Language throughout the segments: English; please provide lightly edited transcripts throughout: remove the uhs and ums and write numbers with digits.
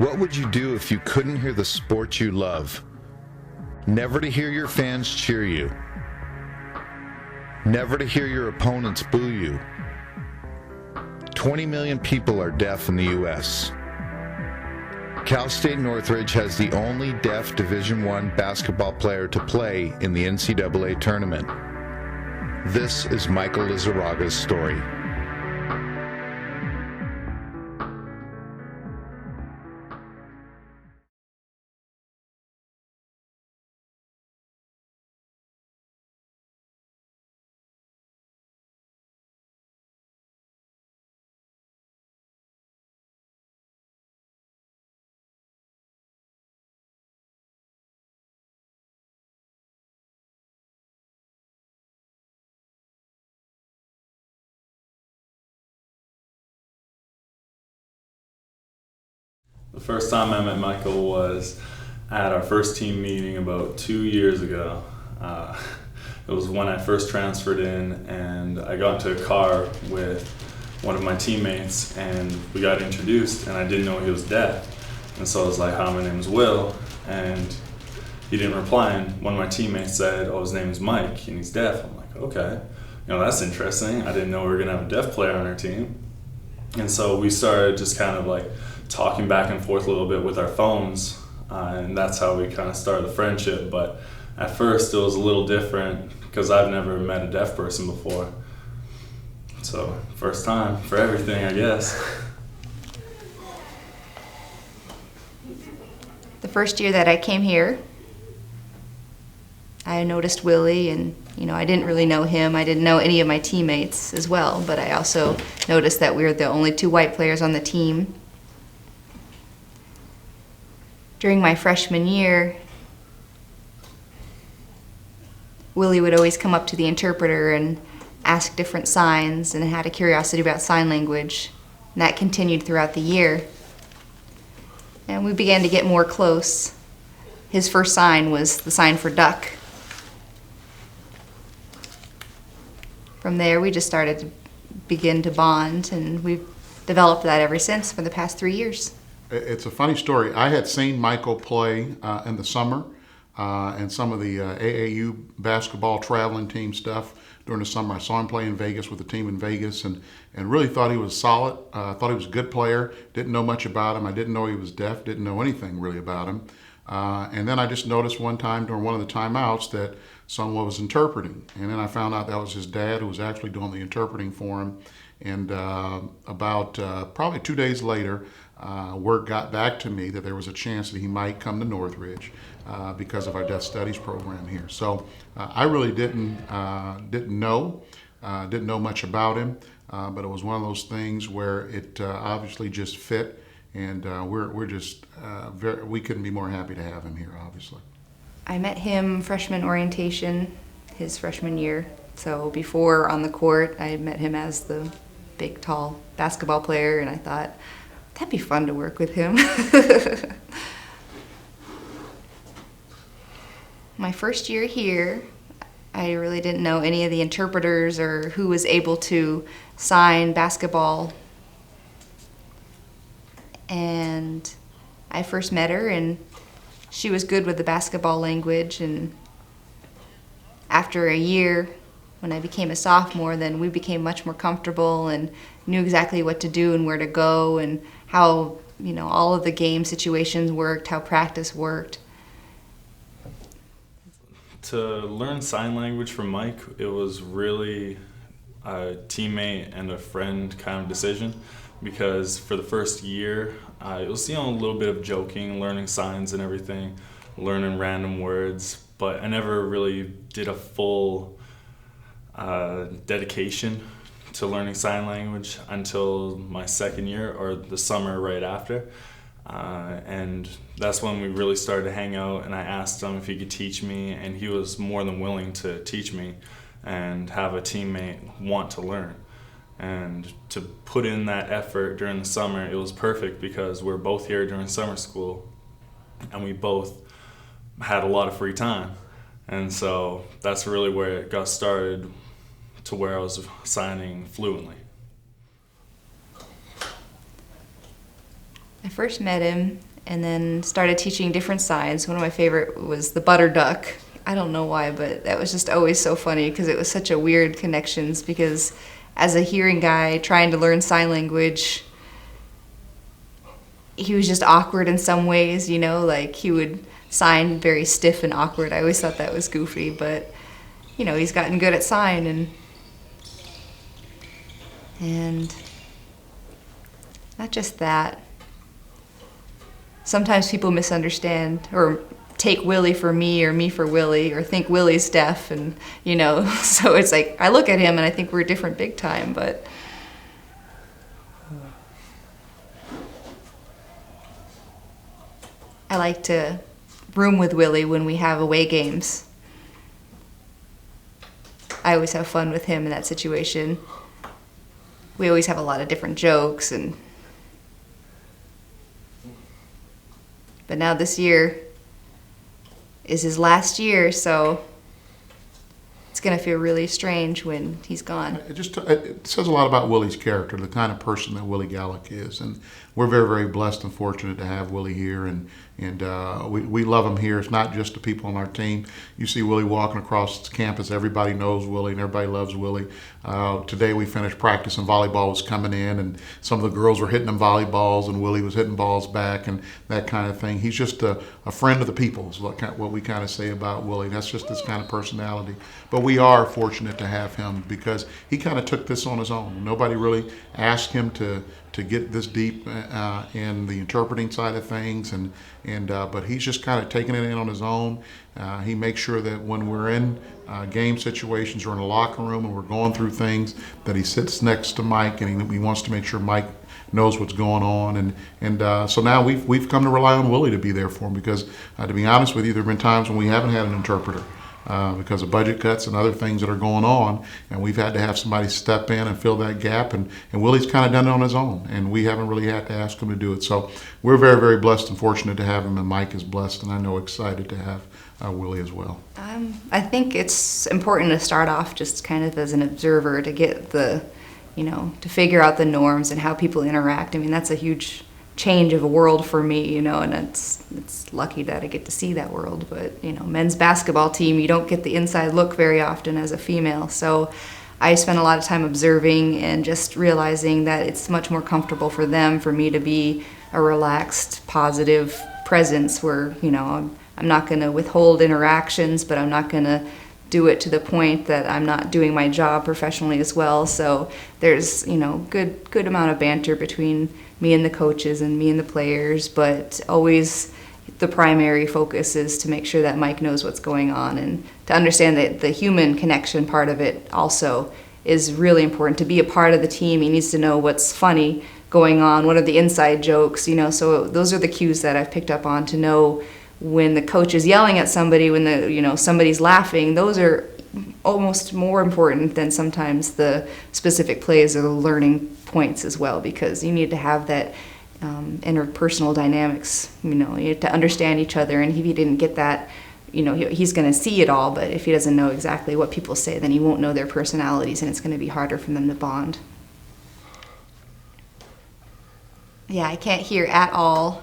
What would you do if you couldn't hear the sport you love? Never to hear your fans cheer you. Never to hear your opponents boo you. 20 million people are deaf in the U.S. Cal State Northridge has the only deaf Division I basketball player to play in the NCAA tournament. This is Michael Lizarraga's story. The first time I met Michael was at our first team meeting about 2 years ago. It was when I first transferred in, and I got into a car with one of my teammates and we got introduced, and I didn't know he was deaf. And so I was like, "Hi, my name is Will," and he didn't reply, and one of my teammates said, "Oh, his name is Mike and he's deaf." I'm like, "Okay, that's interesting. I didn't know we were gonna have a deaf player on our team." And so we started just kind of like talking back and forth a little bit with our phones, and that's how we kind of started the friendship. But at first it was a little different because I've never met a deaf person before. So first time for everything, I guess. The first year that I came here, I noticed Willie, and I didn't really know him. I didn't know any of my teammates as well, but I also noticed that we were the only two white players on the team. During my freshman year, Willie would always come up to the interpreter and ask different signs, and had a curiosity about sign language. And that continued throughout the year. And we began to get more close. His first sign was the sign for duck. From there, we just started to begin to bond, and we've developed that ever since for the past 3 years. It's a funny story. I had seen Michael play in the summer and some of the AAU basketball traveling team stuff during the summer. I saw him play in Vegas with the team in Vegas, and really thought he was solid. Thought he was a good player. Didn't know much about him. I didn't know he was deaf. Didn't know anything really about him. And then I just noticed one time during one of the timeouts that someone was interpreting. And then I found out that was his dad who was actually doing the interpreting for him. And about probably 2 days later, word got back to me that there was a chance that he might come to Northridge because of our deaf studies program here. So I really didn't know much about him, but it was one of those things where it obviously just fit, and we're just we couldn't be more happy to have him here, obviously. I met him freshman orientation, his freshman year. So before on the court, I had met him as the big, tall basketball player, and I thought, that'd be fun to work with him. My first year here, I really didn't know any of the interpreters or who was able to sign basketball. And I first met her, and she was good with the basketball language. And after a year, when I became a sophomore, then we became much more comfortable and knew exactly what to do and where to go, and how all of the game situations worked, how practice worked. To learn sign language from Mike, it was really a teammate and a friend kind of decision, because for the first year, it was a little bit of joking, learning signs and everything, learning random words, but I never really did a full dedication to learning sign language until my second year, or the summer right after. And that's when we really started to hang out, and I asked him if he could teach me, and he was more than willing to teach me and have a teammate want to learn. And to put in that effort during the summer, it was perfect because we're both here during summer school and we both had a lot of free time. And so that's really where it got started, to where I was signing fluently. I first met him and then started teaching different sides. One of my favorite was the butter duck. I don't know why, but that was just always so funny because it was such a weird connections, because as a hearing guy trying to learn sign language, he was just awkward in some ways, you know, like he would sign very stiff and awkward. I always thought that was goofy, but you know, he's gotten good at sign, and not just that. Sometimes people misunderstand or take Willie for me or me for Willie, or think Willie's deaf, and you know, so it's like I look at him and I think we're different big time, but I like to room with Willie when we have away games. I always have fun with him in that situation. We always have a lot of different jokes, but now this year is his last year, so it's going to feel really strange when he's gone. It says a lot about Willie's character, the kind of person that Willie Galick is, and we're very, very blessed and fortunate to have Willie here, and we love him here. It's not just the people on our team. You see Willie walking across campus, everybody knows Willie and everybody loves Willie. Today we finished practice and volleyball was coming in, and some of the girls were hitting them volleyballs and Willie was hitting balls back and that kind of thing. He's just a friend of the people is what we kind of say about Willie. That's just his kind of personality. But we are fortunate to have him because he kind of took this on his own. Nobody really asked him to get this deep in the interpreting side of things, but he's just kind of taking it in on his own. He makes sure that when we're in game situations or in a locker room and we're going through things, that he sits next to Mike, and he wants to make sure Mike knows what's going on. So now we've come to rely on Willie to be there for him, because to be honest with you, there have been times when we haven't had an interpreter. Because of budget cuts and other things that are going on, and we've had to have somebody step in and fill that gap, and Willie's kind of done it on his own, and we haven't really had to ask him to do it. So we're very, very blessed and fortunate to have him, and Mike is blessed, and I know excited to have Willie as well. I think it's important to start off just kind of as an observer to get to figure out the norms and how people interact. I mean, that's a huge change of a world for me, and it's lucky that I get to see that world. But men's basketball team, you don't get the inside look very often as a female, so I spend a lot of time observing and just realizing that it's much more comfortable for me to be a relaxed, positive presence where I'm not going to withhold interactions, but I'm not going to do it to the point that I'm not doing my job professionally as well. So there's good amount of banter between me and the coaches and me and the players, but always the primary focus is to make sure that Mike knows what's going on, and to understand that the human connection part of it also is really important. To be a part of the team, he needs to know what's funny going on, what are the inside jokes, so those are the cues that I've picked up on to know when the coach is yelling at somebody, when somebody's laughing. Those are almost more important than sometimes the specific plays or the learning points as well, because you need to have that interpersonal dynamics. You have to understand each other, and if he didn't get that, he's going to see it all, but if he doesn't know exactly what people say, then he won't know their personalities, and it's going to be harder for them to bond. Yeah, I can't hear at all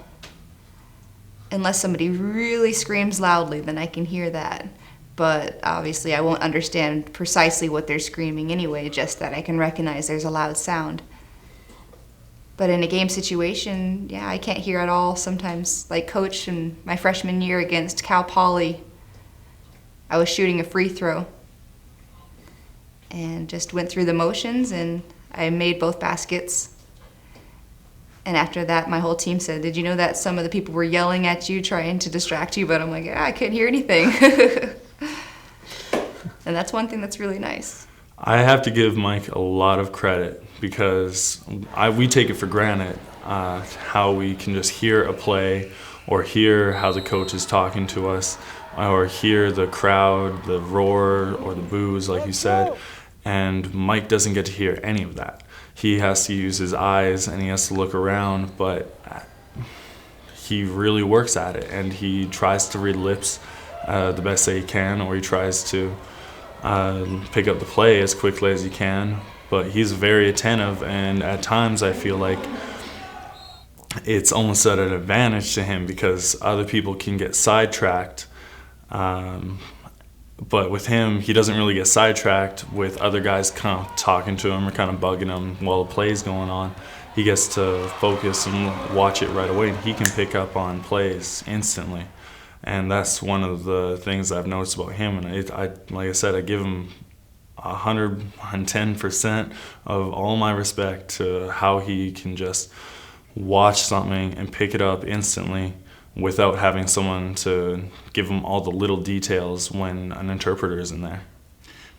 unless somebody really screams loudly, then I can hear that. But obviously I won't understand precisely what they're screaming anyway, just that I can recognize there's a loud sound. But in a game situation, yeah, I can't hear at all sometimes. Like coach in my freshman year against Cal Poly, I was shooting a free throw and just went through the motions, and I made both baskets. And after that, my whole team said, "Did you know that some of the people were yelling at you, trying to distract you?" But I'm like, I couldn't hear anything. And that's one thing that's really nice. I have to give Mike a lot of credit, because we take it for granted how we can just hear a play, or hear how the coach is talking to us, or hear the crowd, the roar or the boos, like you said. And Mike doesn't get to hear any of that. He has to use his eyes and he has to look around, but he really works at it, and he tries to read lips the best that he can, or he tries to pick up the play as quickly as he can. But he's very attentive, and at times I feel like it's almost at an advantage to him because other people can get sidetracked. But with him, he doesn't really get sidetracked with other guys kind of talking to him or kind of bugging him while the play's going on. He gets to focus and watch it right away, and he can pick up on plays instantly. And that's one of the things I've noticed about him. And like I said, I give him 110% of all my respect to how he can just watch something and pick it up instantly without having someone to give him all the little details when an interpreter is in there.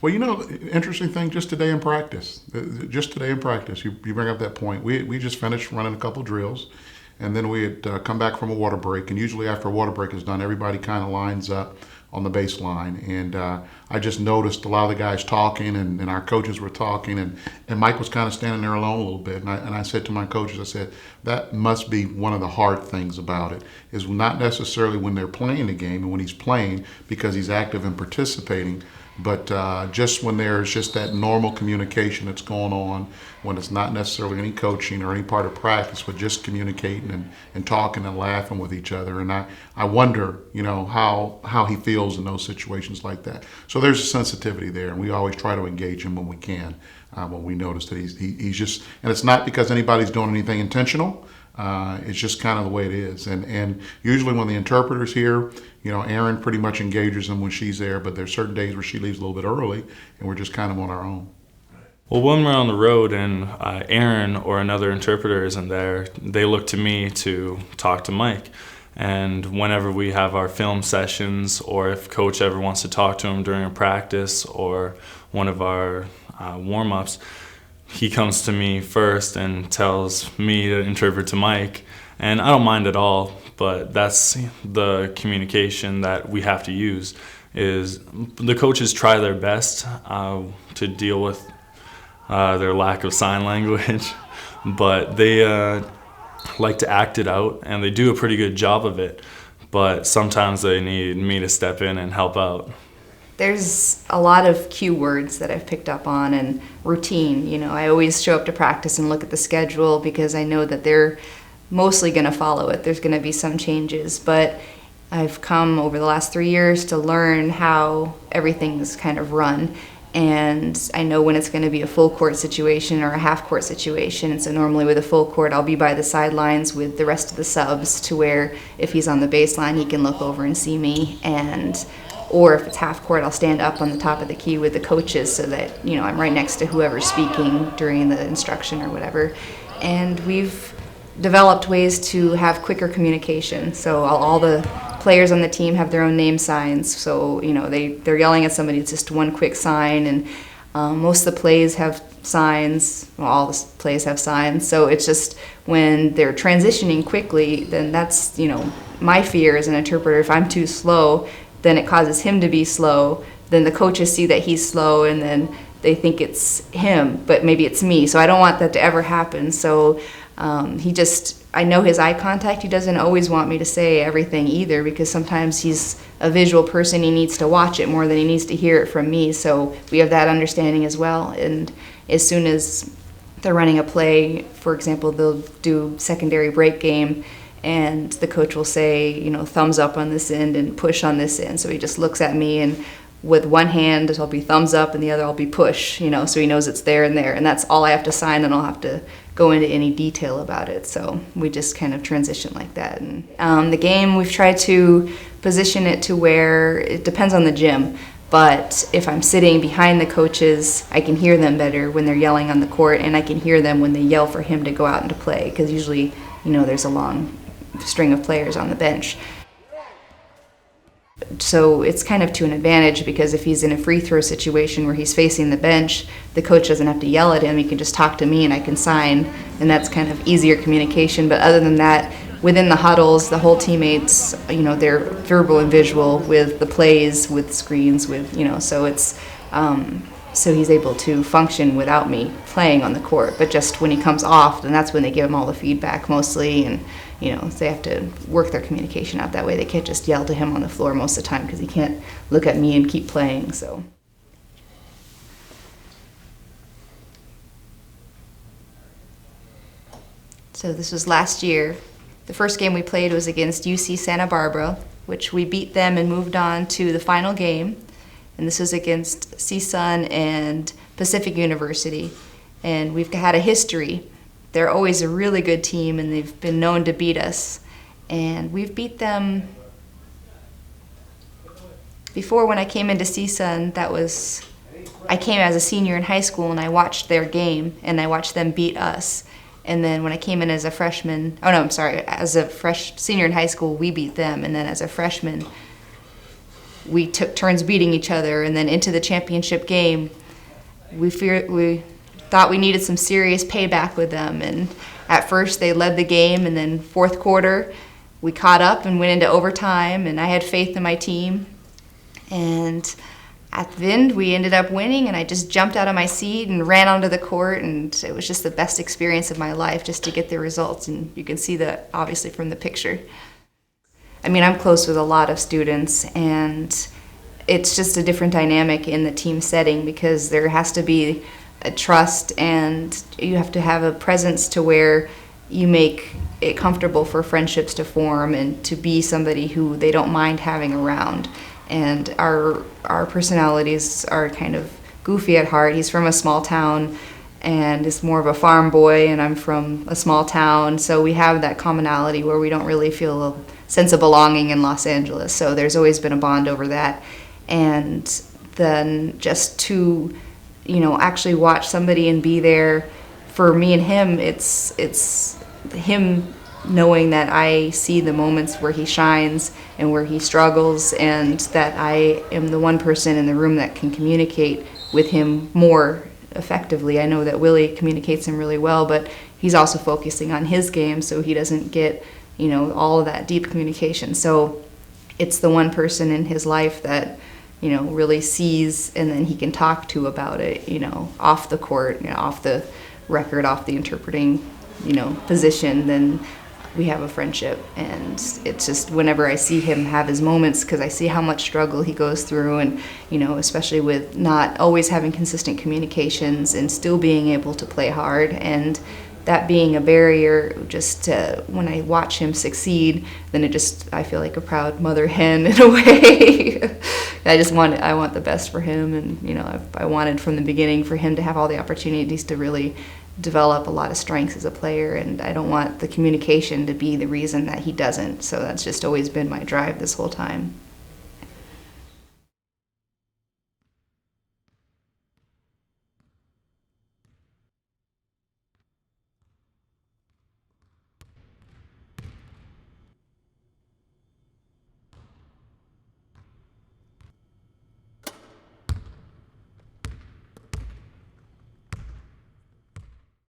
Well, interesting thing, just today in practice, you bring up that point. We just finished running a couple drills, and then we had come back from a water break, and usually after a water break is done, everybody kind of lines up on the baseline, and I just noticed a lot of the guys talking, and our coaches were talking, and Mike was kind of standing there alone a little bit, and I said to my coaches, I said, that must be one of the hard things about it, is not necessarily when they're playing the game and when he's playing because he's active and participating, but just when there's just that normal communication that's going on, when it's not necessarily any coaching or any part of practice, but just communicating and talking and laughing with each other. And I wonder, how he feels in those situations like that. So there's a sensitivity there, and we always try to engage him when we can, when we notice that he's just, and it's not because anybody's doing anything intentional. It's just kind of the way it is. And usually when the interpreter's here, Erin pretty much engages them when she's there, but there's certain days where she leaves a little bit early, and we're just kind of on our own. Well, when we're on the road and Erin or another interpreter isn't there, they look to me to talk to Mike. And whenever we have our film sessions, or if coach ever wants to talk to him during a practice or one of our warm-ups, he comes to me first and tells me to interpret to Mike. And I don't mind at all, but that's the communication that we have to use. Is the coaches try their best to deal with their lack of sign language, but they like to act it out, and they do a pretty good job of it, but sometimes they need me to step in and help out. There's a lot of cue words that I've picked up on, and routine. I always show up to practice and look at the schedule because I know that they're mostly going to follow it. There's going to be some changes, but I've come over the last 3 years to learn how everything's kind of run. And I know when it's going to be a full court situation or a half court situation. And so normally with a full court, I'll be by the sidelines with the rest of the subs, to where if he's on the baseline, he can look over and see me. Or if it's half court, I'll stand up on the top of the key with the coaches so that, I'm right next to whoever's speaking during the instruction or whatever. And we've developed ways to have quicker communication. So all the players on the team have their own name signs. So, they're yelling at somebody, it's just one quick sign. And most of the plays have signs. Well, all the plays have signs. So it's just when they're transitioning quickly, then that's, my fear as an interpreter. If I'm too slow, then it causes him to be slow. Then the coaches see that he's slow, and then they think it's him, but maybe it's me. So I don't want that to ever happen. So I know his eye contact. He doesn't always want me to say everything either, because sometimes he's a visual person. He needs to watch it more than he needs to hear it from me. So we have that understanding as well. And as soon as they're running a play, for example, they'll do secondary break game, and the coach will say, thumbs up on this end and push on this end. So he just looks at me, and with one hand I'll be thumbs up and the other I'll be push, so he knows it's there and there. And that's all I have to sign, and I'll have to go into any detail about it. So we just kind of transition like that. And the game, we've tried to position it to where it depends on the gym. But if I'm sitting behind the coaches, I can hear them better when they're yelling on the court, and I can hear them when they yell for him to go out and to play, because usually, there's a long string of players on the bench. So it's kind of to an advantage, because if he's in a free throw situation where he's facing the bench, the coach doesn't have to yell at him. He can just talk to me and I can sign, and that's kind of easier communication. But other than that, within the huddles, the whole teammates, they're verbal and visual with the plays, with screens, so it's so he's able to function without me playing on the court. But just when he comes off, then that's when they give him all the feedback mostly, and they have to work their communication out that way. They can't just yell to him on the floor most of the time, because he can't look at me and keep playing. So this was last year. The first game we played was against UC Santa Barbara, which we beat them and moved on to the final game. And this was against CSUN and Pacific University. And we've had a history. They're always a really good team, and they've been known to beat us. And we've beat them before. When I came into CSUN, I came as a senior in high school, and I watched their game, and I watched them beat us. And then when I came in as a freshman, as a senior in high school, we beat them. And then as a freshman, we took turns beating each other. And then into the championship game, we thought we needed some serious payback with them. And at first they led the game, and then fourth quarter, we caught up and went into overtime, and I had faith in my team. And at the end, we ended up winning, and I just jumped out of my seat and ran onto the court, and it was just the best experience of my life just to get the results, and you can see that obviously from the picture. I mean, I'm close with a lot of students, and it's just a different dynamic in the team setting because there has to be a trust, and you have to have a presence to where you make it comfortable for friendships to form and to be somebody who they don't mind having around. And our personalities are kind of goofy at heart. He's from a small town and is more of a farm boy, and I'm from a small town, so we have that commonality where we don't really feel a sense of belonging in Los Angeles. So there's always been a bond over that. And then just to, actually watch somebody and be there for me and him, it's him knowing that I see the moments where he shines and where he struggles, and that I am the one person in the room that can communicate with him more effectively. I know that Willie communicates him really well, but he's also focusing on his game, so he doesn't get, all of that deep communication. So it's the one person in his life that, really sees, and then he can talk to about it, off the court, off the record, off the interpreting, position. Then we have a friendship, and it's just whenever I see him have his moments, because I see how much struggle he goes through, and especially with not always having consistent communications and still being able to play hard, and that being a barrier, just when I watch him succeed, then I feel like a proud mother hen in a way. I want the best for him, and I wanted from the beginning for him to have all the opportunities to really develop a lot of strengths as a player, and I don't want the communication to be the reason that he doesn't. So that's just always been my drive this whole time.